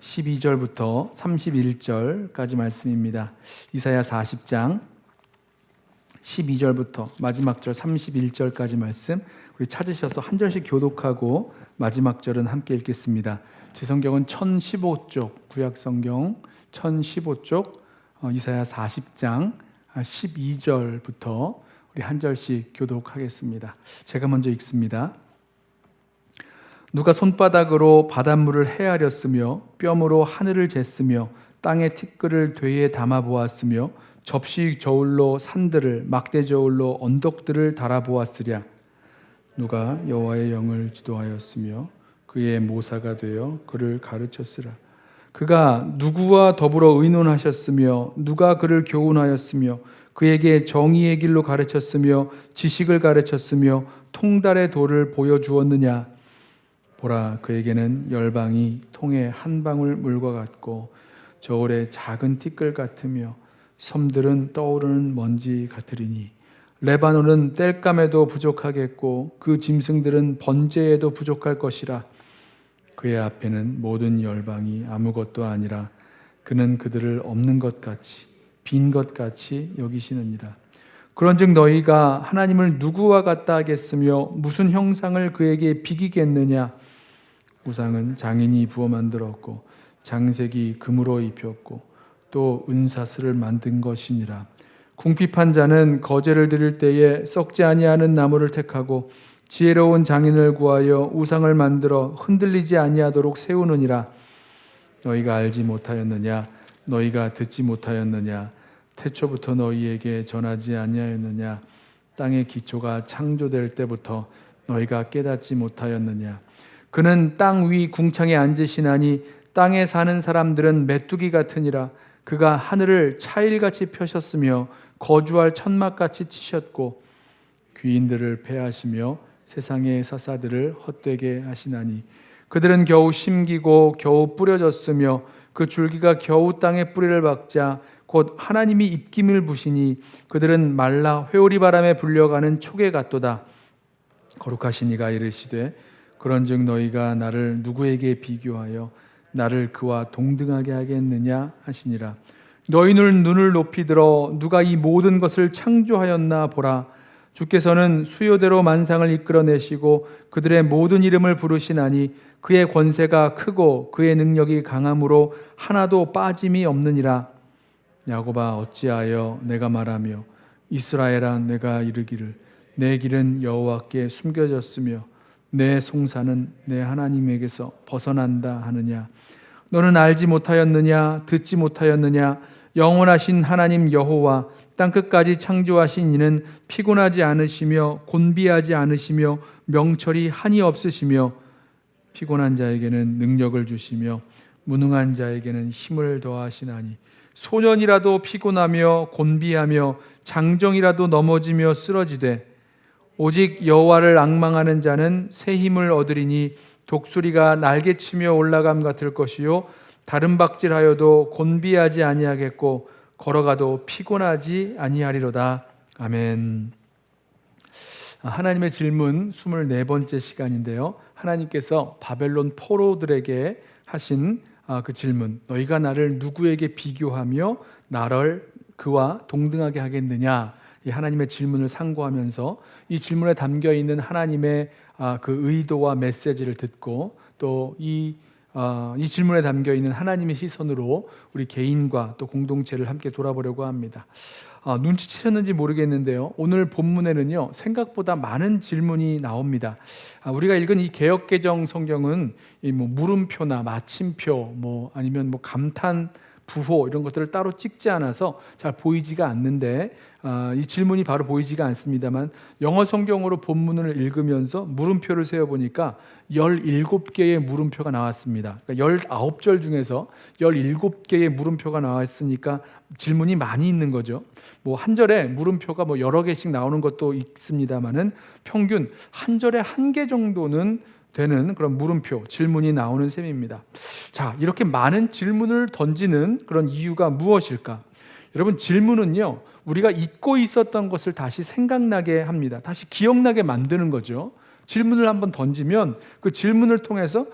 12절부터 31절까지 말씀입니다. 이사야 40장 12절부터 마지막 절 31절까지 말씀 우리 찾으셔서 한 절씩 교독하고 마지막 절은 함께 읽겠습니다. 제 성경은 1015쪽, 구약성경 1015쪽 이사야 40장 12절부터 우리 한 절씩 교독하겠습니다. 제가 먼저 읽습니다. 누가 손바닥으로 바닷물을 헤아렸으며 뼘으로 하늘을 쟀으며 땅의 티끌을 되에 담아 보았으며 접시 저울로 산들을 막대 저울로 언덕들을 달아 보았으랴. 누가 여호와의 영을 지도하였으며 그의 모사가 되어 그를 가르쳤으라. 그가 누구와 더불어 의논하셨으며 누가 그를 교훈하였으며 그에게 정의의 길로 가르쳤으며 지식을 가르쳤으며 통달의 도를 보여주었느냐. 보라, 그에게는 열방이 통에 한 방울 물과 같고 저울의 작은 티끌 같으며 섬들은 떠오르는 먼지 같으리니 레바논은 땔감에도 부족하겠고 그 짐승들은 번제에도 부족할 것이라. 그의 앞에는 모든 열방이 아무것도 아니라 그는 그들을 없는 것 같이 빈 것 같이 여기시느니라. 그런즉 너희가 하나님을 누구와 같다 하겠으며 무슨 형상을 그에게 비기겠느냐. 우상은 장인이 부어 만들었고 장색이 금으로 입혔고 또 은사슬을 만든 것이니라. 궁핍한 자는 거제를 드릴 때에 썩지 아니하는 나무를 택하고 지혜로운 장인을 구하여 우상을 만들어 흔들리지 아니하도록 세우느니라. 너희가 알지 못하였느냐? 너희가 듣지 못하였느냐? 태초부터 너희에게 전하지 아니하였느냐? 땅의 기초가 창조될 때부터 너희가 깨닫지 못하였느냐? 그는 땅 위 궁창에 앉으시나니 땅에 사는 사람들은 메뚜기 같으니라. 그가 하늘을 차일같이 펴셨으며 거주할 천막같이 치셨고 귀인들을 패하시며 세상의 사사들을 헛되게 하시나니 그들은 겨우 심기고 겨우 뿌려졌으며 그 줄기가 겨우 땅에 뿌리를 박자 곧 하나님이 입김을 부시니 그들은 말라 회오리 바람에 불려가는 촉에 같도다. 거룩하신 이가 이르시되 그런즉 너희가 나를 누구에게 비교하여 나를 그와 동등하게 하겠느냐 하시니라. 너희는 눈을 높이 들어 누가 이 모든 것을 창조하였나 보라. 주께서는 수요대로 만상을 이끌어내시고 그들의 모든 이름을 부르시나니 그의 권세가 크고 그의 능력이 강함으로 하나도 빠짐이 없느니라. 야곱아 어찌하여 내가 말하며 이스라엘아 내가 이르기를 내 길은 여호와께 숨겨졌으며 내 송사는 내 하나님에게서 벗어난다 하느냐. 너는 알지 못하였느냐? 듣지 못하였느냐? 영원하신 하나님 여호와 땅끝까지 창조하신 이는 피곤하지 않으시며 곤비하지 않으시며 명철이 한이 없으시며 피곤한 자에게는 능력을 주시며 무능한 자에게는 힘을 더하시나니 소년이라도 피곤하며 곤비하며 장정이라도 넘어지며 쓰러지되 오직 여호와를 앙망하는 자는 새 힘을 얻으리니 독수리가 날개치며 올라감 같을 것이요 다른 박질하여도 곤비하지 아니하겠고 걸어가도 피곤하지 아니하리로다. 아멘. 하나님의 질문 24번째 시간인데요. 하나님께서 바벨론 포로들에게 하신 그 질문, 너희가 나를 누구에게 비교하며 나를 그와 동등하게 하겠느냐. 이 하나님의 질문을 상고하면서 이 질문에 담겨 있는 하나님의 그 의도와 메시지를 듣고 또 이 질문에 담겨 있는 하나님의 시선으로 우리 개인과 또 공동체를 함께 돌아보려고 합니다. 눈치채셨는지 모르겠는데요. 오늘 본문에는요 생각보다 많은 질문이 나옵니다. 우리가 읽은 이 개역개정 성경은 물음표나 마침표 아니면 감탄 부호 이런 것들을 따로 찍지 않아서 잘 보이지가 않는데 이 질문이 바로 보이지가 않습니다만 영어 성경으로 본문을 읽으면서 물음표를 세어보니까 17개의 물음표가 나왔습니다. 그러니까 19절 중에서 17개의 물음표가 나왔으니까 질문이 많이 있는 거죠. 한 절에 물음표가 여러 개씩 나오는 것도 있습니다만은 평균 한 절에 한 개 정도는 되는 그런 물음표, 질문이 나오는 셈입니다. 자, 이렇게 많은 질문을 던지는 그런 이유가 무엇일까? 여러분, 질문은요, 우리가 잊고 있었던 것을 다시 생각나게 합니다. 다시 기억나게 만드는 거죠. 질문을 한번 던지면 그 질문을 통해서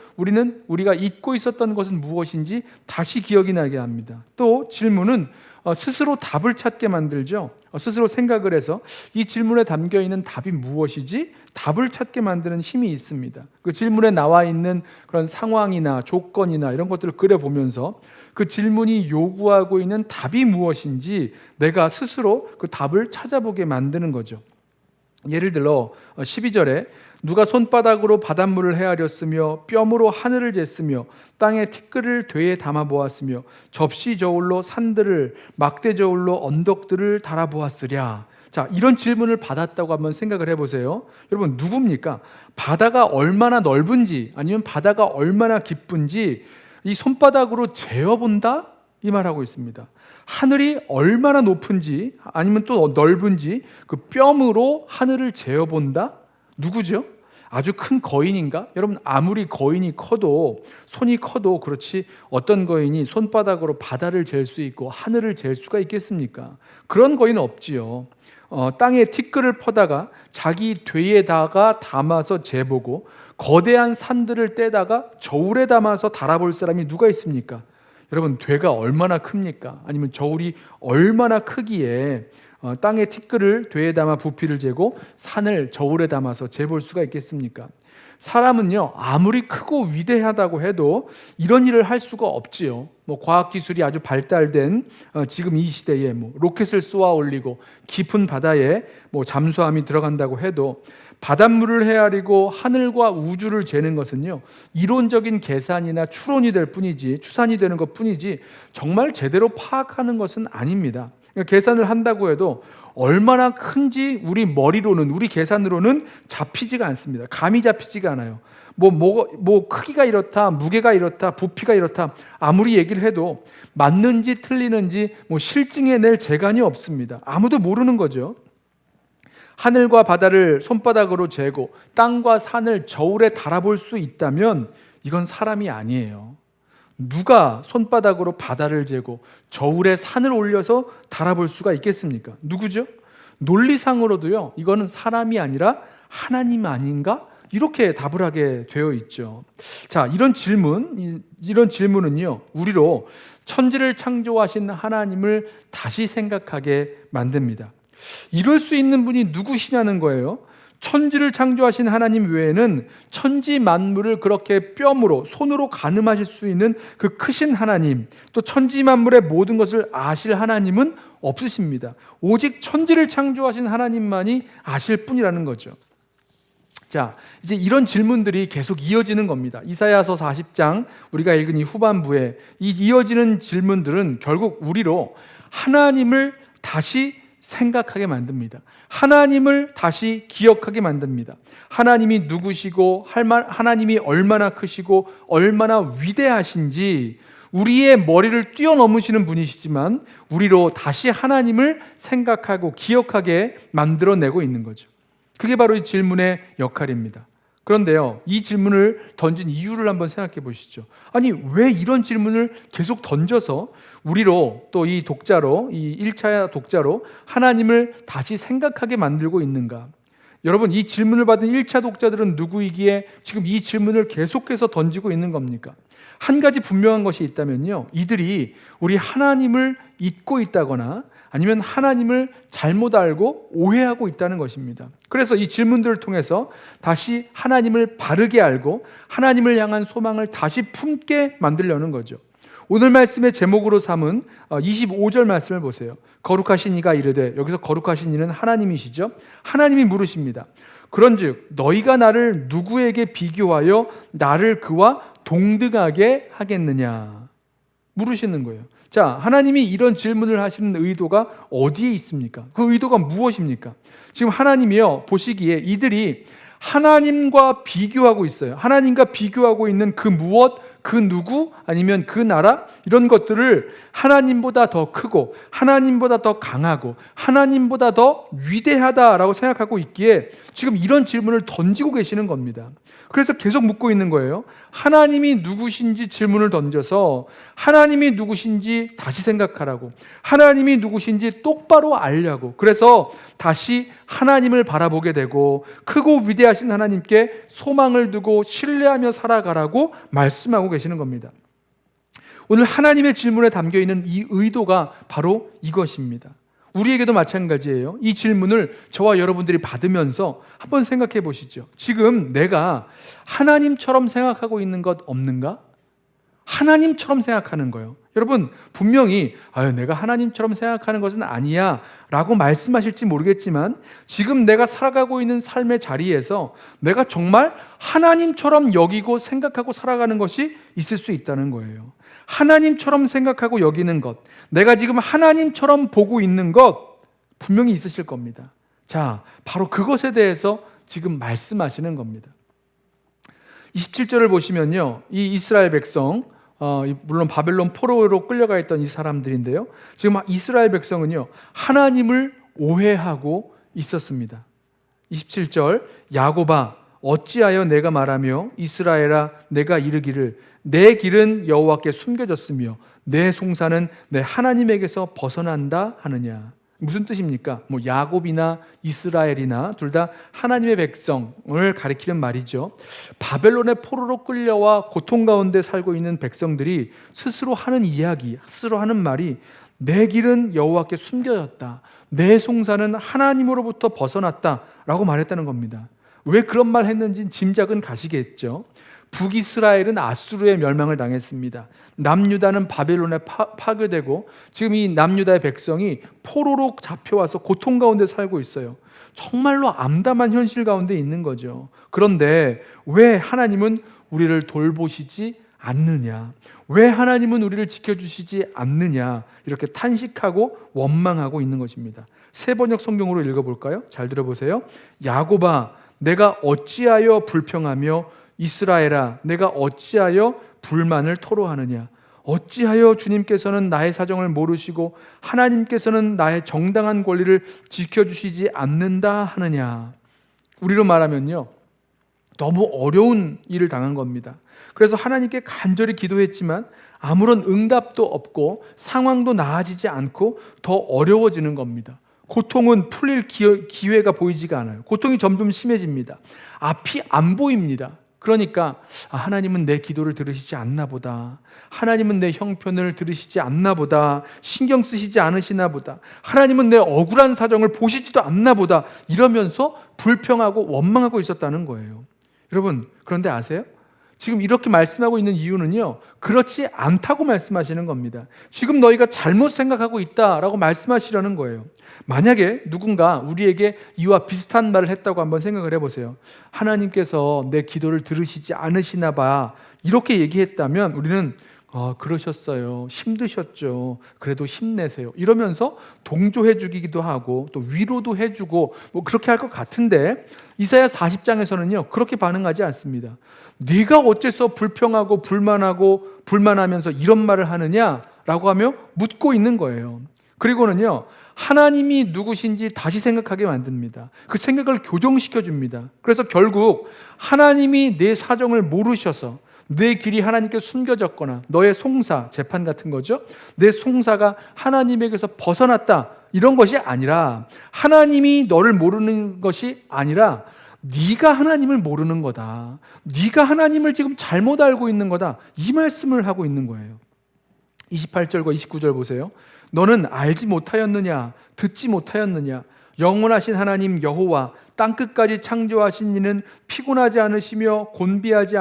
우리가 잊고 있었던 것은 무엇인지 다시 기억이 나게 합니다. 또 질문은 스스로 답을 찾게 만들죠. 스스로 생각을 해서 이 질문에 담겨 있는 답이 무엇이지? 답을 찾게 만드는 힘이 있습니다. 그 질문에 나와 있는 그런 상황이나 조건이나 이런 것들을 그려보면서 그 질문이 요구하고 있는 답이 무엇인지 내가 스스로 그 답을 찾아보게 만드는 거죠. 예를 들어 12절에 누가 손바닥으로 바닷물을 헤아렸으며 뼘으로 하늘을 쟀으며 땅에 티끌을 되에 담아 보았으며 접시 저울로 산들을 막대 저울로 언덕들을 달아 보았으랴. 자, 이런 질문을 받았다고 한번 생각을 해보세요. 여러분, 누굽니까? 바다가 얼마나 넓은지 아니면 바다가 얼마나 깊은지 이 손바닥으로 재어본다? 이 말하고 있습니다. 하늘이 얼마나 높은지 아니면 또 넓은지 그 뼘으로 하늘을 재어본다? 누구죠? 아주 큰 거인인가? 여러분, 아무리 거인이 커도, 손이 커도 그렇지 어떤 거인이 손바닥으로 바다를 잴 수 있고 하늘을 잴 수가 있겠습니까? 그런 거인은 없지요. 땅에 티끌을 퍼다가 자기 되에다가 담아서 재보고 거대한 산들을 떼다가 저울에 담아서 달아볼 사람이 누가 있습니까? 여러분, 되가 얼마나 큽니까? 아니면 저울이 얼마나 크기에 땅에 티끌을 되에 담아 부피를 재고 산을 저울에 담아서 재볼 수가 있겠습니까? 사람은요, 아무리 크고 위대하다고 해도 이런 일을 할 수가 없지요. 과학기술이 아주 발달된 지금 이 시대에 로켓을 쏘아 올리고 깊은 바다에 잠수함이 들어간다고 해도 바닷물을 헤아리고 하늘과 우주를 재는 것은요, 이론적인 계산이나 추론이 될 뿐이지, 추산이 되는 것 뿐이지 정말 제대로 파악하는 것은 아닙니다. 그러니까 계산을 한다고 해도 얼마나 큰지 우리 머리로는, 우리 계산으로는 잡히지가 않습니다. 감이 잡히지가 않아요. 크기가 이렇다, 무게가 이렇다, 부피가 이렇다 아무리 얘기를 해도 맞는지 틀리는지 실증해낼 재간이 없습니다. 아무도 모르는 거죠. 하늘과 바다를 손바닥으로 재고 땅과 산을 저울에 달아볼 수 있다면 이건 사람이 아니에요. 누가 손바닥으로 바다를 재고 저울에 산을 올려서 달아볼 수가 있겠습니까? 누구죠? 논리상으로도요, 이거는 사람이 아니라 하나님 아닌가? 이렇게 답을 하게 되어 있죠. 자, 이런 질문은요, 우리로 천지를 창조하신 하나님을 다시 생각하게 만듭니다. 이럴 수 있는 분이 누구시냐는 거예요. 천지를 창조하신 하나님 외에는 천지 만물을 그렇게 뼘으로, 손으로 가늠하실 수 있는 그 크신 하나님, 또 천지 만물의 모든 것을 아실 하나님은 없으십니다. 오직 천지를 창조하신 하나님만이 아실 뿐이라는 거죠. 자, 이제 이런 질문들이 계속 이어지는 겁니다. 이사야서 40장 우리가 읽은 이 후반부에 이 이어지는 질문들은 결국 우리로 하나님을 다시 생각하게 만듭니다. 하나님을 다시 기억하게 만듭니다. 하나님이 누구시고 하나님이 얼마나 크시고 얼마나 위대하신지 우리의 머리를 뛰어넘으시는 분이시지만 우리로 다시 하나님을 생각하고 기억하게 만들어내고 있는 거죠. 그게 바로 이 질문의 역할입니다. 그런데요, 이 질문을 던진 이유를 한번 생각해 보시죠. 아니, 왜 이런 질문을 계속 던져서 우리로 또 이 독자로, 이 1차 독자로 하나님을 다시 생각하게 만들고 있는가? 여러분, 이 질문을 받은 1차 독자들은 누구이기에 지금 이 질문을 계속해서 던지고 있는 겁니까? 한 가지 분명한 것이 있다면요, 이들이 우리 하나님을 잊고 있다거나 아니면 하나님을 잘못 알고 오해하고 있다는 것입니다. 그래서 이 질문들을 통해서 다시 하나님을 바르게 알고 하나님을 향한 소망을 다시 품게 만들려는 거죠. 오늘 말씀의 제목으로 삼은 25절 말씀을 보세요. 거룩하신 이가 이르되, 여기서 거룩하신 이는 하나님이시죠. 하나님이 물으십니다. 그런즉 너희가 나를 누구에게 비교하여 나를 그와 동등하게 하겠느냐 물으시는 거예요. 자, 하나님이 이런 질문을 하시는 의도가 어디에 있습니까? 그 의도가 무엇입니까? 지금 하나님이요, 보시기에 이들이 하나님과 비교하고 있어요. 하나님과 비교하고 있는 그 무엇, 그 누구, 아니면 그 나라, 이런 것들을 하나님보다 더 크고 하나님보다 더 강하고 하나님보다 더 위대하다라고 생각하고 있기에 지금 이런 질문을 던지고 계시는 겁니다. 그래서 계속 묻고 있는 거예요. 하나님이 누구신지 질문을 던져서 하나님이 누구신지 다시 생각하라고, 하나님이 누구신지 똑바로 알려고, 그래서 다시 하나님을 바라보게 되고 크고 위대하신 하나님께 소망을 두고 신뢰하며 살아가라고 말씀하고 계시는 겁니다. 오늘 하나님의 질문에 담겨있는 이 의도가 바로 이것입니다. 우리에게도 마찬가지예요. 이 질문을 저와 여러분들이 받으면서 한번 생각해 보시죠. 지금 내가 하나님처럼 생각하고 있는 것 없는가? 하나님처럼 생각하는 거예요. 여러분, 분명히 내가 하나님처럼 생각하는 것은 아니야 라고 말씀하실지 모르겠지만, 지금 내가 살아가고 있는 삶의 자리에서 내가 정말 하나님처럼 여기고 생각하고 살아가는 것이 있을 수 있다는 거예요. 하나님처럼 생각하고 여기는 것, 내가 지금 하나님처럼 보고 있는 것 분명히 있으실 겁니다. 자, 바로 그것에 대해서 지금 말씀하시는 겁니다. 27절을 보시면요, 이 이스라엘 백성, 물론 바벨론 포로로 끌려가 있던 이 사람들인데요, 지금 이스라엘 백성은요 하나님을 오해하고 있었습니다. 27절, 야곱아 어찌하여 내가 말하며 이스라엘아 내가 이르기를 내 길은 여호와께 숨겨졌으며 내 송사는 내 하나님에게서 벗어난다 하느냐. 무슨 뜻입니까? 야곱이나 이스라엘이나 둘 다 하나님의 백성을 가리키는 말이죠. 바벨론의 포로로 끌려와 고통 가운데 살고 있는 백성들이 스스로 하는 이야기, 스스로 하는 말이 내 길은 여호와께 숨겨졌다, 내 송사는 하나님으로부터 벗어났다 라고 말했다는 겁니다. 왜 그런 말 했는지 짐작은 가시겠죠. 북이스라엘은 아수르의 멸망을 당했습니다. 남유다는 바벨론에 파괴되고 지금 이 남유다의 백성이 포로로 잡혀와서 고통 가운데 살고 있어요. 정말로 암담한 현실 가운데 있는 거죠. 그런데 왜 하나님은 우리를 돌보시지 않느냐, 왜 하나님은 우리를 지켜주시지 않느냐, 이렇게 탄식하고 원망하고 있는 것입니다. 세 번역 성경으로 읽어볼까요? 잘 들어보세요. 야곱아 내가 어찌하여 불평하며 이스라엘아 내가 어찌하여 불만을 토로하느냐. 어찌하여 주님께서는 나의 사정을 모르시고 하나님께서는 나의 정당한 권리를 지켜주시지 않는다 하느냐. 우리로 말하면요, 너무 어려운 일을 당한 겁니다. 그래서 하나님께 간절히 기도했지만 아무런 응답도 없고 상황도 나아지지 않고 더 어려워지는 겁니다. 고통은 풀릴 기회가 보이지가 않아요. 고통이 점점 심해집니다. 앞이 안 보입니다. 그러니까 하나님은 내 기도를 들으시지 않나 보다, 하나님은 내 형편을 들으시지 않나 보다, 신경 쓰시지 않으시나 보다, 하나님은 내 억울한 사정을 보시지도 않나 보다, 이러면서 불평하고 원망하고 있었다는 거예요. 여러분, 그런데 아세요? 지금 이렇게 말씀하고 있는 이유는요, 그렇지 않다고 말씀하시는 겁니다. 지금 너희가 잘못 생각하고 있다라고 말씀하시려는 거예요. 만약에 누군가 우리에게 이와 비슷한 말을 했다고 한번 생각을 해보세요. 하나님께서 내 기도를 들으시지 않으시나 봐, 이렇게 얘기했다면 우리는 그러셨어요, 힘드셨죠, 그래도 힘내세요, 이러면서 동조해 주기도 하고 또 위로도 해주고 그렇게 할 것 같은데, 이사야 40장에서는요 그렇게 반응하지 않습니다. 네가 어째서 불평하고 불만하면서 이런 말을 하느냐라고 하며 묻고 있는 거예요. 그리고는요 하나님이 누구신지 다시 생각하게 만듭니다. 그 생각을 교정시켜 줍니다. 그래서 결국 하나님이 내 사정을 모르셔서 내 길이 하나님께 숨겨졌거나 너의 송사, 재판 같은 거죠, 내 송사가 하나님에게서 벗어났다, 이런 것이 아니라, 하나님이 너를 모르는 것이 아니라 네가 하나님을 모르는 거다, 네가 하나님을 지금 잘못 알고 있는 거다, 이 말씀을 하고 있는 거예요. 28절과 29절 보세요. 너는 알지 못하였느냐, 듣지 못하였느냐. 영원하신 하나님 여호와 땅끝까지 창조하신 이는 피곤하지 않으시며 곤비하지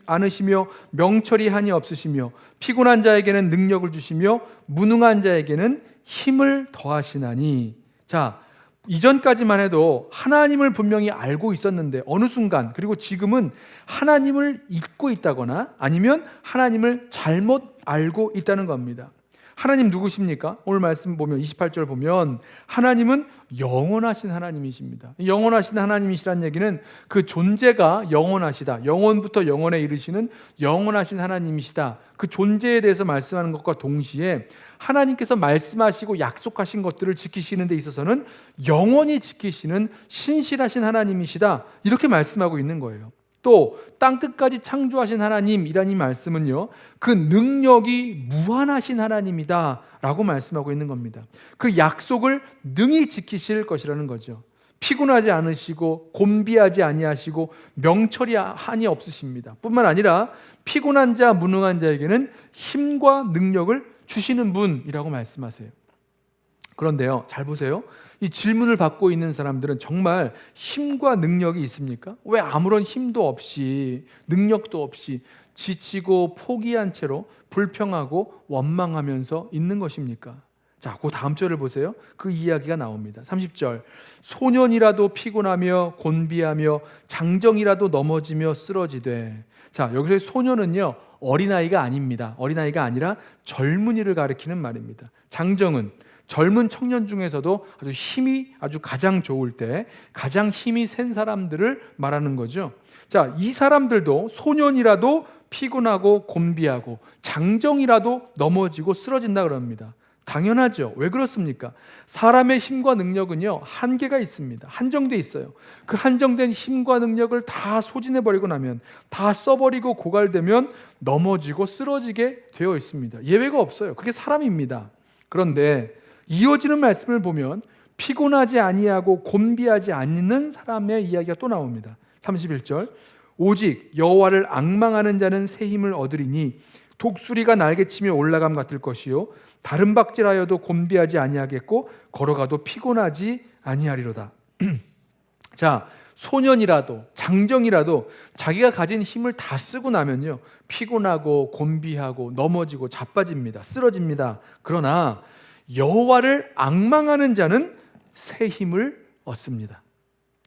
않으시며 명철이 한이 없으시며 피곤한 자에게는 능력을 주시며 무능한 자에게는 힘을 더하시나니. 자, 이전까지만 해도 하나님을 분명히 알고 있었는데 어느 순간, 그리고 지금은 하나님을 잊고 있다거나 아니면 하나님을 잘못 알고 있다는 겁니다. 하나님 누구십니까? 오늘 말씀 보면 28절 보면 하나님은 영원하신 하나님이십니다. 영원하신 하나님이시란 얘기는 그 존재가 영원하시다, 영원부터 영원에 이르시는 영원하신 하나님이시다, 그 존재에 대해서 말씀하는 것과 동시에 하나님께서 말씀하시고 약속하신 것들을 지키시는 데 있어서는 영원히 지키시는 신실하신 하나님이시다, 이렇게 말씀하고 있는 거예요. 또 땅끝까지 창조하신 하나님이라는 말씀은요, 그 능력이 무한하신 하나님이다 라고 말씀하고 있는 겁니다. 그 약속을 능히 지키실 것이라는 거죠. 피곤하지 않으시고 곤비하지 아니하시고 명철이 한이 없으십니다. 뿐만 아니라 피곤한 자, 무능한 자에게는 힘과 능력을 주시는 분이라고 말씀하세요. 그런데요, 잘 보세요. 이 질문을 받고 있는 사람들은 정말 힘과 능력이 있습니까? 왜 아무런 힘도 없이 능력도 없이 지치고 포기한 채로 불평하고 원망하면서 있는 것입니까? 자, 그 다음 절을 보세요. 그 이야기가 나옵니다. 30절. 소년이라도 피곤하며 곤비하며 장정이라도 넘어지며 쓰러지되. 자, 여기서의 소년은요, 어린아이가 아닙니다. 어린아이가 아니라 젊은이를 가리키는 말입니다. 장정은 젊은 청년 중에서도 아주 힘이 아주 가장 좋을 때 가장 힘이 센 사람들을 말하는 거죠. 자, 이 사람들도 소년이라도 피곤하고 곤비하고 장정이라도 넘어지고 쓰러진다 그럽니다. 당연하죠. 왜 그렇습니까? 사람의 힘과 능력은요, 한계가 있습니다. 한정돼 있어요. 그 한정된 힘과 능력을 다 소진해버리고 나면, 다 써버리고 고갈되면 넘어지고 쓰러지게 되어 있습니다. 예외가 없어요. 그게 사람입니다. 그런데 이어지는 말씀을 보면 피곤하지 아니하고 곤비하지 않는 사람의 이야기가 또 나옵니다. 31절. 오직 여호와를 앙망하는 자는 새 힘을 얻으리니 독수리가 날개치며 올라감 같을 것이요 다른 박질하여도 곤비하지 아니하겠고 걸어가도 피곤하지 아니하리로다. 자, 소년이라도 장정이라도 자기가 가진 힘을 다 쓰고 나면요, 피곤하고 곤비하고 넘어지고 자빠집니다. 쓰러집니다. 그러나 여호와를 앙망하는 자는 새 힘을 얻습니다.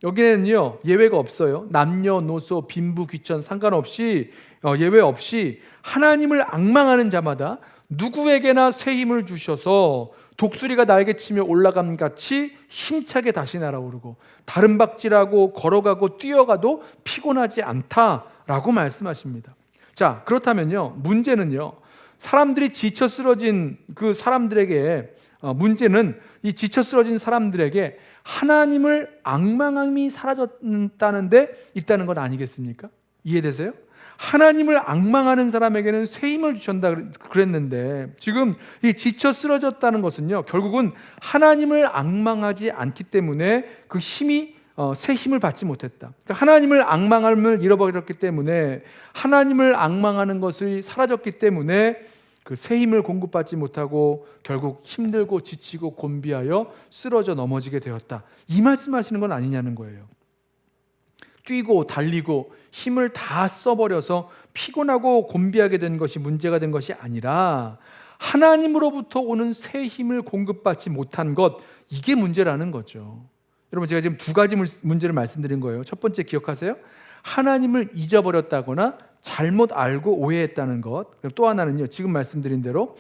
여기에는요, 예외가 없어요. 남녀노소 빈부 귀천 상관없이, 예외 없이 하나님을 앙망하는 자마다 누구에게나 새 힘을 주셔서 독수리가 날개치며 올라감 같이 힘차게 다시 날아오르고 다른 박질하고 걸어가고 뛰어가도 피곤하지 않다라고 말씀하십니다. 자, 그렇다면요, 문제는요, 사람들이 지쳐 쓰러진 그 사람들에게, 문제는 이 지쳐 쓰러진 사람들에게 하나님을 앙망함이 사라졌다는데 있다는 것 아니겠습니까? 이해되세요? 하나님을 앙망하는 사람에게는 새 힘을 주신다 그랬는데, 지금 이 지쳐 쓰러졌다는 것은요, 결국은 하나님을 앙망하지 않기 때문에 그 힘이 새 힘을 받지 못했다. 그러니까 하나님을 앙망함을 잃어버렸기 때문에, 하나님을 앙망하는 것이 사라졌기 때문에 그 새 힘을 공급받지 못하고 결국 힘들고 지치고 곤비하여 쓰러져 넘어지게 되었다. 이 말씀하시는 건 아니냐는 거예요. 뛰고 달리고 힘을 다 써버려서 피곤하고 곤비하게 된 것이 문제가 된 것이 아니라 하나님으로부터 오는 새 힘을 공급받지 못한 것, 이게 문제라는 거죠. 여러분, 제가 지금 두 가지 문제를 말씀드린 거예요. 첫 번째 기억하세요? 하나님을 잊어버렸다거나 잘못 알고 오해했다는 것. 또 하나는요, 지금 말씀드린 대로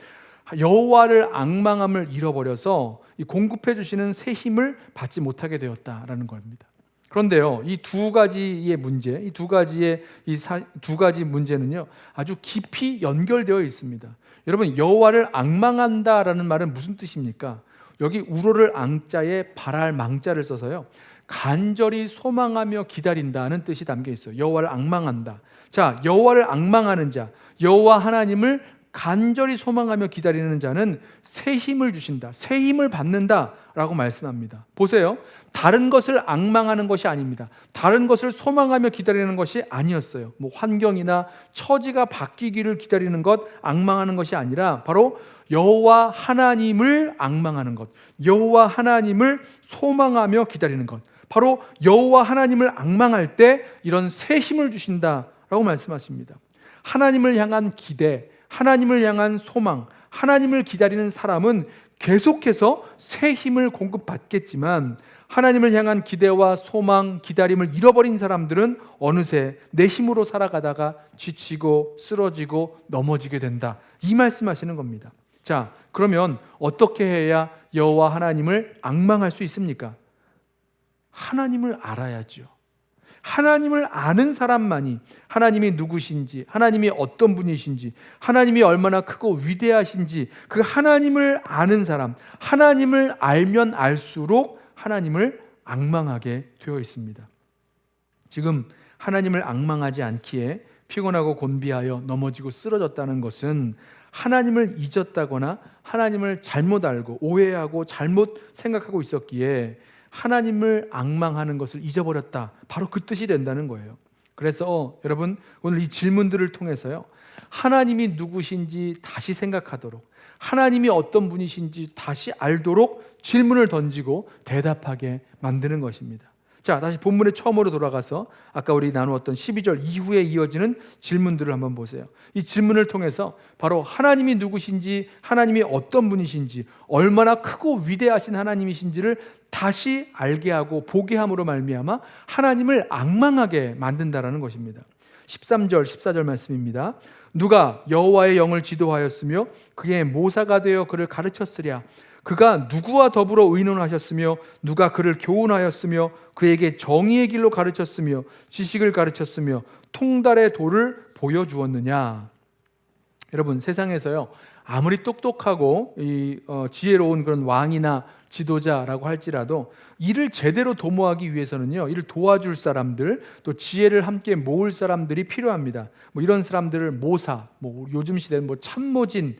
여호와를 앙망함을 잃어버려서 이 공급해 주시는 새 힘을 받지 못하게 되었다라는 겁니다. 그런데요, 이 두 가지의 문제, 이 두 가지 문제는요, 아주 깊이 연결되어 있습니다. 여러분, 여호와를 앙망한다라는 말은 무슨 뜻입니까? 여기 우로를 앙자에 발할 망자를 써서요, 간절히 소망하며 기다린다는 뜻이 담겨 있어요. 여호와를 앙망한다. 자, 여호와를 앙망하는 자, 여호와 하나님을 간절히 소망하며 기다리는 자는 새 힘을 주신다, 새 힘을 받는다라고 말씀합니다. 보세요, 다른 것을 앙망하는 것이 아닙니다. 다른 것을 소망하며 기다리는 것이 아니었어요. 뭐 환경이나 처지가 바뀌기를 기다리는 것, 앙망하는 것이 아니라 바로 여호와 하나님을 앙망하는 것, 여호와 하나님을 소망하며 기다리는 것, 바로 여호와 하나님을 앙망할 때 이런 새 힘을 주신다라고 말씀하십니다. 하나님을 향한 기대, 하나님을 향한 소망, 하나님을 기다리는 사람은 계속해서 새 힘을 공급받겠지만, 하나님을 향한 기대와 소망, 기다림을 잃어버린 사람들은 어느새 내 힘으로 살아가다가 지치고 쓰러지고 넘어지게 된다, 이 말씀하시는 겁니다. 자, 그러면 어떻게 해야 여호와 하나님을 앙망할 수 있습니까? 하나님을 알아야죠. 하나님을 아는 사람만이 하나님이 누구신지, 하나님이 어떤 분이신지, 하나님이 얼마나 크고 위대하신지, 그 하나님을 아는 사람, 하나님을 알면 알수록 하나님을 앙망하게 되어 있습니다. 지금 하나님을 앙망하지 않기에 피곤하고 곤비하여 넘어지고 쓰러졌다는 것은 하나님을 잊었다거나 하나님을 잘못 알고 오해하고 잘못 생각하고 있었기에 하나님을 앙망하는 것을 잊어버렸다, 바로 그 뜻이 된다는 거예요. 그래서 여러분, 오늘 이 질문들을 통해서요, 하나님이 누구신지 다시 생각하도록, 하나님이 어떤 분이신지 다시 알도록 질문을 던지고 대답하게 만드는 것입니다. 자, 다시 본문의 처음으로 돌아가서 아까 우리 나누었던 12절 이후에 이어지는 질문들을 한번 보세요. 이 질문을 통해서 바로 하나님이 누구신지, 하나님이 어떤 분이신지, 얼마나 크고 위대하신 하나님이신지를 다시 알게 하고 보게 함으로 말미암아 하나님을 앙망하게 만든다라는 것입니다. 13절 14절 말씀입니다. 누가 여호와의 영을 지도하였으며 그의 모사가 되어 그를 가르쳤으랴. 그가 누구와 더불어 의논하셨으며 누가 그를 교훈하였으며 그에게 정의의 길로 가르쳤으며 지식을 가르쳤으며 통달의 도를 보여주었느냐. 여러분, 세상에서요, 아무리 똑똑하고 지혜로운 그런 왕이나 지도자라고 할지라도 일을 제대로 도모하기 위해서는요, 이를 도와줄 사람들, 또 지혜를 함께 모을 사람들이 필요합니다. 이런 사람들을 모사, 요즘 시대는 참모진,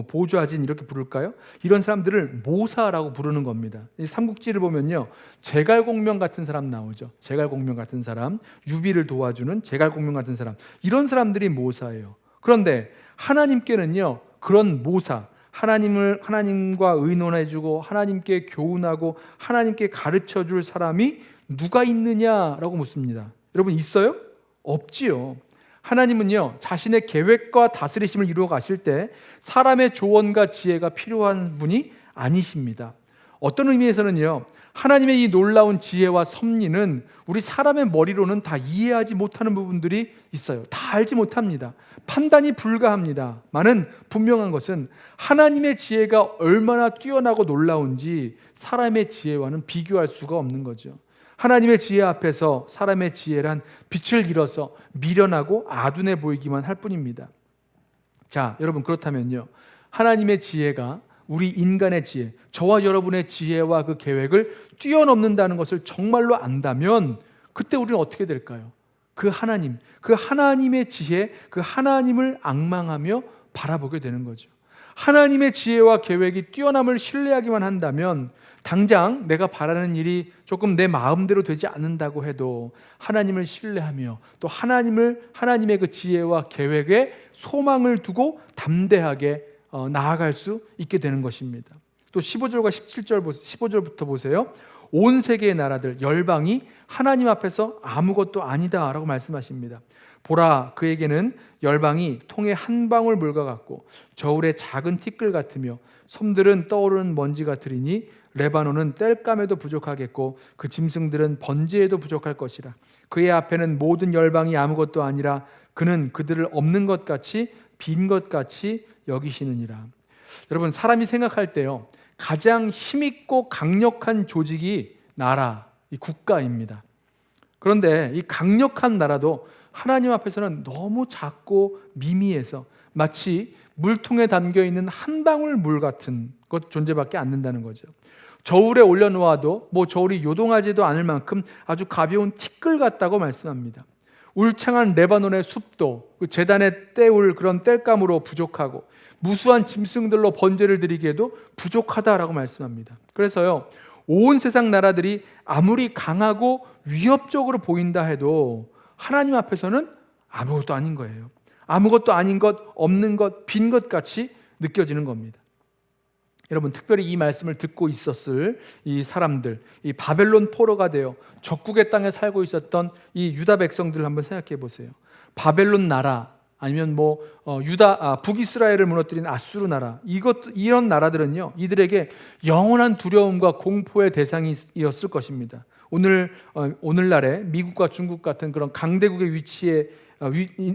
보좌진 이렇게 부를까요? 이런 사람들을 모사라고 부르는 겁니다. 이 삼국지를 보면요, 제갈공명 같은 사람 나오죠. 제갈공명 같은 사람, 유비를 도와주는 제갈공명 같은 사람, 이런 사람들이 모사예요. 그런데 하나님께는요, 그런 모사, 하나님과 의논해주고 하나님께 교훈하고 하나님께 가르쳐줄 사람이 누가 있느냐라고 묻습니다. 여러분, 있어요? 없지요. 하나님은요, 자신의 계획과 다스리심을 이루어 가실 때 사람의 조언과 지혜가 필요한 분이 아니십니다. 어떤 의미에서는요, 하나님의 이 놀라운 지혜와 섭리는 우리 사람의 머리로는 다 이해하지 못하는 부분들이 있어요. 다 알지 못합니다. 판단이 불가합니다. 많은 분명한 것은 하나님의 지혜가 얼마나 뛰어나고 놀라운지 사람의 지혜와는 비교할 수가 없는 거죠. 하나님의 지혜 앞에서 사람의 지혜란 빛을 잃어서 미련하고 아둔해 보이기만 할 뿐입니다. 자, 여러분, 그렇다면요, 하나님의 지혜가 우리 인간의 지혜, 저와 여러분의 지혜와 그 계획을 뛰어넘는다는 것을 정말로 안다면 그때 우리는 어떻게 될까요? 그 하나님의 지혜, 그 하나님을 앙망하며 바라보게 되는 거죠. 하나님의 지혜와 계획이 뛰어남을 신뢰하기만 한다면 당장 내가 바라는 일이 조금 내 마음대로 되지 않는다고 해도 하나님을 신뢰하며 또 하나님의 그 지혜와 계획에 소망을 두고 담대하게 나아갈 수 있게 되는 것입니다. 또 15절과 15절부터 보세요. 온 세계의 나라들, 열방이 하나님 앞에서 아무것도 아니다 라고 말씀하십니다. 보라, 그에게는 열방이 통에 한 방울 물과 같고 저울의 작은 티끌 같으며 섬들은 떠오르는 먼지 같으리니 레바논은 땔감에도 부족하겠고 그 짐승들은 번제에도 부족할 것이라. 그의 앞에는 모든 열방이 아무것도 아니라 그는 그들을 없는 것 같이 빈 것 같이 여기시느니라. 여러분, 사람이 생각할 때요, 가장 힘있고 강력한 조직이 나라, 이 국가입니다. 그런데 이 강력한 나라도 하나님 앞에서는 너무 작고 미미해서 마치 물통에 담겨있는 한 방울 물 같은 것 존재밖에 안 된다는 거죠. 저울에 올려놓아도 저울이 요동하지도 않을 만큼 아주 가벼운 티끌 같다고 말씀합니다. 울창한 레바논의 숲도 그 제단에 떼울 그런 땔감으로 부족하고 무수한 짐승들로 번제를 드리기에도 부족하다라고 말씀합니다. 그래서요, 온 세상 나라들이 아무리 강하고 위협적으로 보인다 해도 하나님 앞에서는 아무것도 아닌 거예요. 아무것도 아닌 것, 없는 것, 빈 것 같이 느껴지는 겁니다. 여러분, 특별히 이 말씀을 듣고 있었을 이 사람들, 이 바벨론 포로가 되어 적국의 땅에 살고 있었던 이 유다 백성들을 한번 생각해 보세요. 바벨론 나라, 아니면 북이스라엘을 무너뜨린 아수르 나라, 이런 나라들은요, 이들에게 영원한 두려움과 공포의 대상이었을 것입니다. 오늘날의 미국과 중국 같은 그런 강대국의 위치에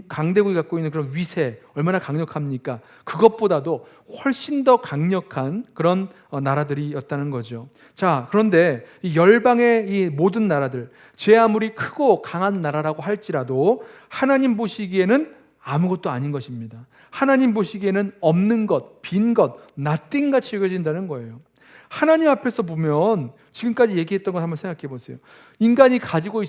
강대국이 갖고 있는 그런 위세 얼마나 강력합니까? 그것보다도 훨씬 더 강력한 그런 나라들이었다는 거죠. 자, 그런데 이 열방의 이 모든 나라들, 제 아무리 크고 강한 나라라고 할지라도 하나님 보시기에는 아무것도 아닌 것입니다. 하나님 보시기에는 없는 것, 빈 것, nothing 같이 여겨진다는 거예요. 하나님 앞에서 보면 지금까지 얘기했던 걸 한번 생각해 보세요. 인간이 가지고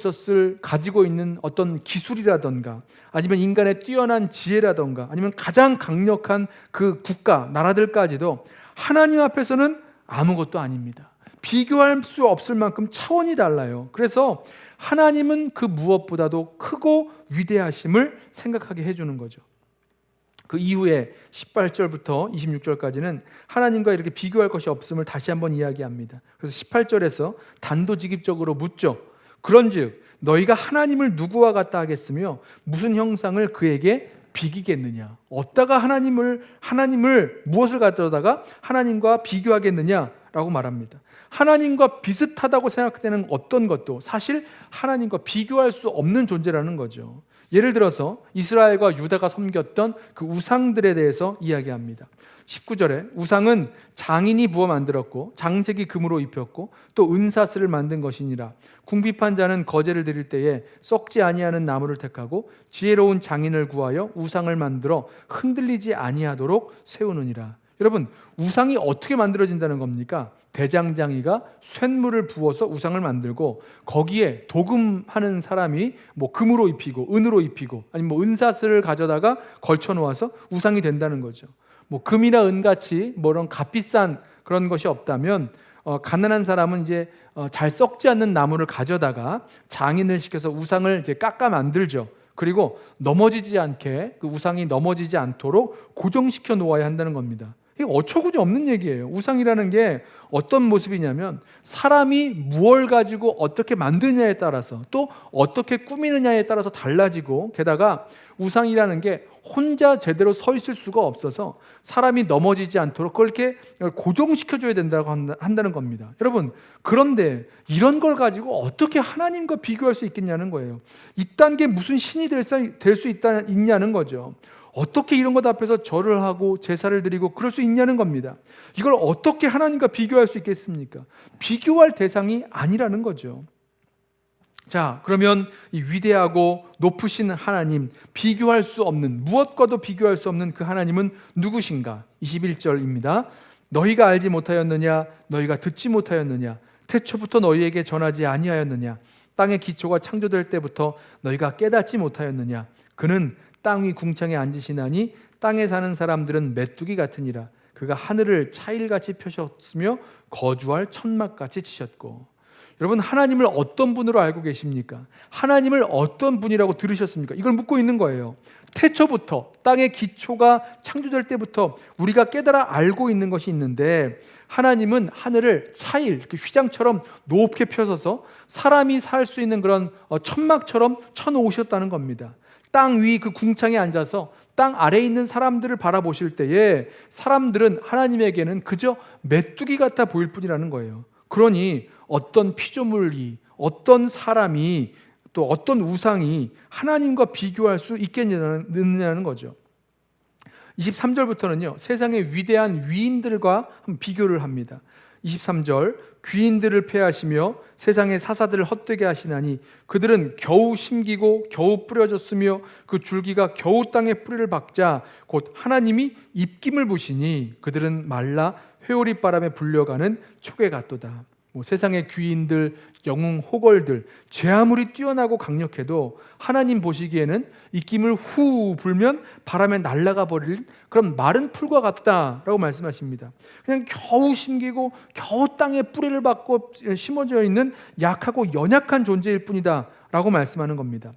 있는 어떤 기술이라던가 아니면 인간의 뛰어난 지혜라던가 아니면 가장 강력한 그 국가, 나라들까지도 하나님 앞에서는 아무것도 아닙니다. 비교할 수 없을 만큼 차원이 달라요. 그래서 하나님은 그 무엇보다도 크고 위대하심을 생각하게 해주는 거죠. 그 이후에 18절부터 26절까지는 하나님과 이렇게 비교할 것이 없음을 다시 한번 이야기합니다. 그래서 18절에서 단도직입적으로 묻죠. 그런즉 너희가 하나님을 누구와 같다 하겠으며 무슨 형상을 그에게 비기겠느냐? 어디다가 하나님을 무엇을 갖다가 하나님과 비교하겠느냐라고 말합니다. 하나님과 비슷하다고 생각되는 어떤 것도 사실 하나님과 비교할 수 없는 존재라는 거죠. 예를 들어서 이스라엘과 유다가 섬겼던 그 우상들에 대해서 이야기합니다. 19절에 우상은 장인이 부어 만들었고 장색이 금으로 입혔고 또 은사슬을 만든 것이니라. 궁핍한 자는 거제를 드릴 때에 썩지 아니하는 나무를 택하고 지혜로운 장인을 구하여 우상을 만들어 흔들리지 아니하도록 세우느니라. 여러분, 우상이 어떻게 만들어진다는 겁니까? 대장장이가 쇳물을 부어서 우상을 만들고 거기에 도금하는 사람이 뭐 금으로 입히고 은으로 입히고 아니면 뭐 은사슬을 가져다가 걸쳐 놓아서 우상이 된다는 거죠. 뭐 금이나 은같이 뭐 이런 값비싼 그런 것이 없다면 가난한 사람은 이제 잘 썩지 않는 나무를 가져다가 장인을 시켜서 우상을 이제 깎아 만들죠. 그리고 넘어지지 않게 그 우상이 넘어지지 않도록 고정시켜 놓아야 한다는 겁니다. 이게 어처구니 없는 얘기예요. 우상이라는 게 어떤 모습이냐면 사람이 무엇을 가지고 어떻게 만드느냐에 따라서 또 어떻게 꾸미느냐에 따라서 달라지고 게다가 우상이라는 게 혼자 제대로 서 있을 수가 없어서 사람이 넘어지지 않도록 그렇게 고정시켜줘야 된다고 한다는 겁니다. 여러분, 그런데 이런 걸 가지고 어떻게 하나님과 비교할 수 있겠냐는 거예요. 이딴 게 무슨 신이 될 수 있냐는 거죠. 어떻게 이런 것 앞에서 절을 하고 제사를 드리고 그럴 수 있냐는 겁니다. 이걸 어떻게 하나님과 비교할 수 있겠습니까? 비교할 대상이 아니라는 거죠. 자, 그러면 이 위대하고 높으신 하나님, 비교할 수 없는, 무엇과도 비교할 수 없는 그 하나님은 누구신가? 21절입니다. 너희가 알지 못하였느냐? 너희가 듣지 못하였느냐? 태초부터 너희에게 전하지 아니하였느냐? 땅의 기초가 창조될 때부터 너희가 깨닫지 못하였느냐? 그는 땅 위 궁창에 앉으시나니 땅에 사는 사람들은 메뚜기 같으니라. 그가 하늘을 차일같이 펴셨으며 거주할 천막같이 치셨고. 여러분, 하나님을 어떤 분으로 알고 계십니까? 하나님을 어떤 분이라고 들으셨습니까? 이걸 묻고 있는 거예요. 태초부터 땅의 기초가 창조될 때부터 우리가 깨달아 알고 있는 것이 있는데 하나님은 하늘을 차일 이렇게 휘장처럼 높게 펴서서 사람이 살 수 있는 그런 천막처럼 쳐놓으셨다는 겁니다. 땅 위 그 궁창에 앉아서 땅 아래에 있는 사람들을 바라보실 때에 사람들은 하나님에게는 그저 메뚜기 같아 보일 뿐이라는 거예요. 그러니 어떤 피조물이, 어떤 사람이, 또 어떤 우상이 하나님과 비교할 수 있겠느냐는 거죠. 23절부터는요, 세상의 위대한 위인들과 비교를 합니다. 23절, 귀인들을 패하시며 세상의 사사들을 헛되게 하시나니 그들은 겨우 심기고 겨우 뿌려졌으며 그 줄기가 겨우 땅에 뿌리를 박자 곧 하나님이 입김을 부시니 그들은 말라 회오리 바람에 불려가는 촉에 같도다. 세상의 귀인들, 영웅 호걸들, 죄 아무리 뛰어나고 강력해도 하나님 보시기에는 입김을 후 불면 바람에 날아가 버릴 그런 마른 풀과 같다라고 말씀하십니다. 그냥 겨우 심기고 겨우 땅에 뿌리를 받고 심어져 있는 약하고 연약한 존재일 뿐이다 라고 말씀하는 겁니다.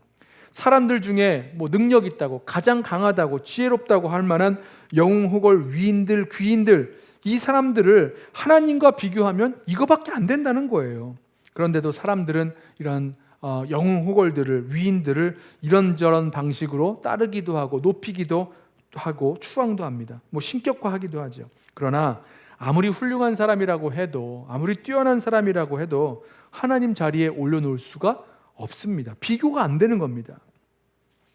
사람들 중에 능력 있다고, 가장 강하다고, 지혜롭다고 할 만한 영웅 호걸, 위인들, 귀인들, 이 사람들을 하나님과 비교하면 이거밖에 안 된다는 거예요. 그런데도 사람들은 이런 영웅 호걸들을, 위인들을 이런저런 방식으로 따르기도 하고 높이기도 하고 추앙도 합니다. 신격화하기도 하죠. 그러나 아무리 훌륭한 사람이라고 해도, 아무리 뛰어난 사람이라고 해도 하나님 자리에 올려놓을 수가 없습니다. 비교가 안 되는 겁니다.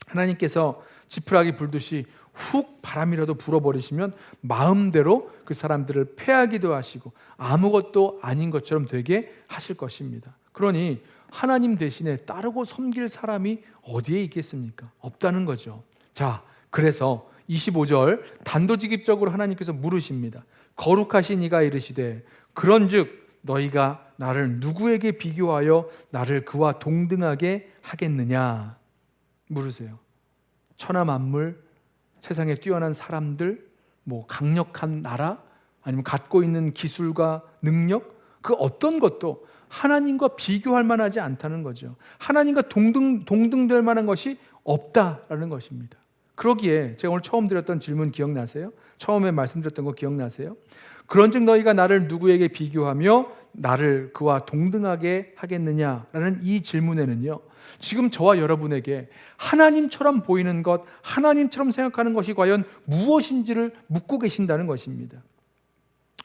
하나님께서 지푸라기 불듯이 훅 바람이라도 불어버리시면 마음대로 그 사람들을 패하기도 하시고 아무것도 아닌 것처럼 되게 하실 것입니다. 그러니 하나님 대신에 따르고 섬길 사람이 어디에 있겠습니까? 없다는 거죠. 자, 그래서 25절 단도직입적으로 하나님께서 물으십니다. 거룩하신 이가 이르시되 그런즉 너희가 나를 누구에게 비교하여 나를 그와 동등하게 하겠느냐 물으세요. 천하 만물, 세상에 뛰어난 사람들, 강력한 나라, 아니면 갖고 있는 기술과 능력, 그 어떤 것도 하나님과 비교할 만하지 않다는 거죠. 하나님과 동등될 만한 것이 없다라는 것입니다. 그러기에 제가 오늘 처음 드렸던 질문 기억나세요? 처음에 말씀드렸던 거 기억나세요? 그런즉 너희가 나를 누구에게 비교하며 나를 그와 동등하게 하겠느냐라는 이 질문에는요, 지금 저와 여러분에게 하나님처럼 보이는 것, 하나님처럼 생각하는 것이 과연 무엇인지를 묻고 계신다는 것입니다.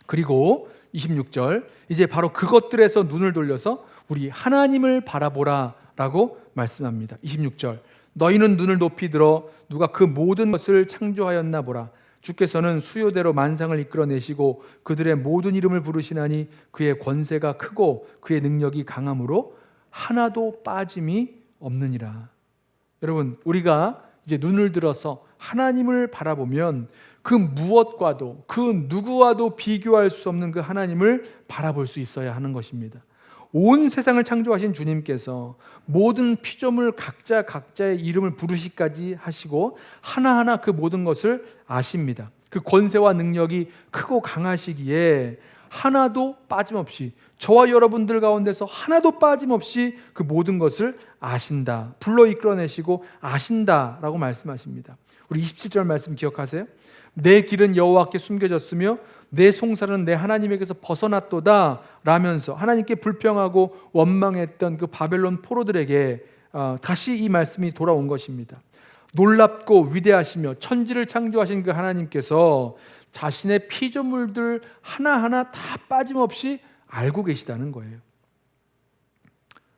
그리고 26절, 이제 바로 그것들에서 눈을 돌려서 우리 하나님을 바라보라 라고 말씀합니다. 26절, 너희는 눈을 높이 들어 누가 그 모든 것을 창조하였나 보라. 주께서는 수요대로 만상을 이끌어내시고 그들의 모든 이름을 부르시나니 그의 권세가 크고 그의 능력이 강함으로 하나도 빠짐이 없느니라. 여러분, 우리가 이제 눈을 들어서 하나님을 바라보면 그 무엇과도 그 누구와도 비교할 수 없는 그 하나님을 바라볼 수 있어야 하는 것입니다. 온 세상을 창조하신 주님께서 모든 피조물 각자의 이름을 부르시까지 하시고 하나하나 그 모든 것을 아십니다. 그 권세와 능력이 크고 강하시기에 하나도 빠짐없이, 저와 여러분들 가운데서 하나도 빠짐없이 그 모든 것을 아신다, 불러 이끌어내시고 아신다라고 말씀하십니다. 우리 27절 말씀 기억하세요? 내 길은 여호와께 숨겨졌으며 내 송사는 내 하나님에게서 벗어났도다 라면서 하나님께 불평하고 원망했던 그 바벨론 포로들에게 다시 이 말씀이 돌아온 것입니다. 놀랍고 위대하시며 천지를 창조하신 그 하나님께서 자신의 피조물들 하나하나 다 빠짐없이 알고 계시다는 거예요.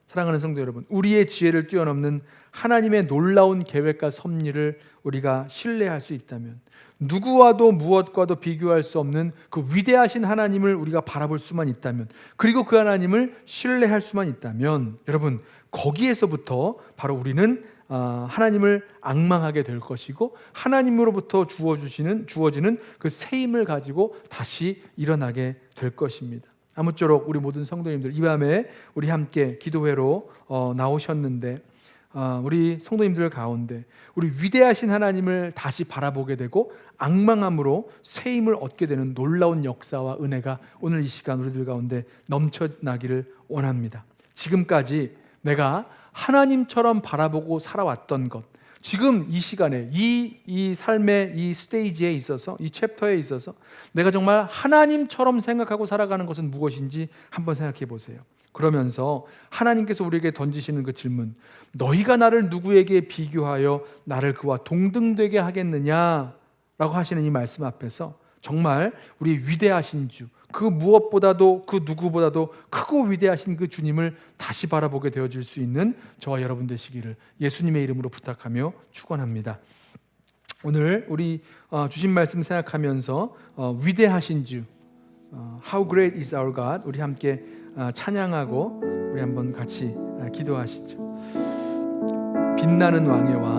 사랑하는 성도 여러분, 우리의 지혜를 뛰어넘는 하나님의 놀라운 계획과 섭리를 우리가 신뢰할 수 있다면, 누구와도 무엇과도 비교할 수 없는 그 위대하신 하나님을 우리가 바라볼 수만 있다면, 그리고 그 하나님을 신뢰할 수만 있다면, 여러분, 거기에서부터 바로 우리는 하나님을 앙망하게 될 것이고 하나님으로부터 주어지는 그 새 힘을 가지고 다시 일어나게 될 것입니다. 아무쪼록 우리 모든 성도님들, 이 밤에 우리 함께 기도회로 나오셨는데 우리 성도님들 가운데 우리 위대하신 하나님을 다시 바라보게 되고 앙망함으로 새 힘을 얻게 되는 놀라운 역사와 은혜가 오늘 이 시간 우리들 가운데 넘쳐나기를 원합니다. 지금까지 내가 하나님처럼 바라보고 살아왔던 것, 지금 이 시간에 이 삶의 이 스테이지에 있어서, 이 챕터에 있어서 내가 정말 하나님처럼 생각하고 살아가는 것은 무엇인지 한번 생각해 보세요. 그러면서 하나님께서 우리에게 던지시는 그 질문, 너희가 나를 누구에게 비교하여 나를 그와 동등되게 하겠느냐 라고 하시는 이 말씀 앞에서 정말 우리 위대하신 주, 그 무엇보다도 그 누구보다도 크고 위대하신 그 주님을 다시 바라보게 되어질 수 있는 저와 여러분 되시기를 예수님의 이름으로 부탁하며 축원합니다. 오늘 우리 주신 말씀 생각하면서 위대하신 주, How great is our God, 우리 함께 찬양하고 우리 한번 같이 기도하시죠. 빛나는 왕의 왕,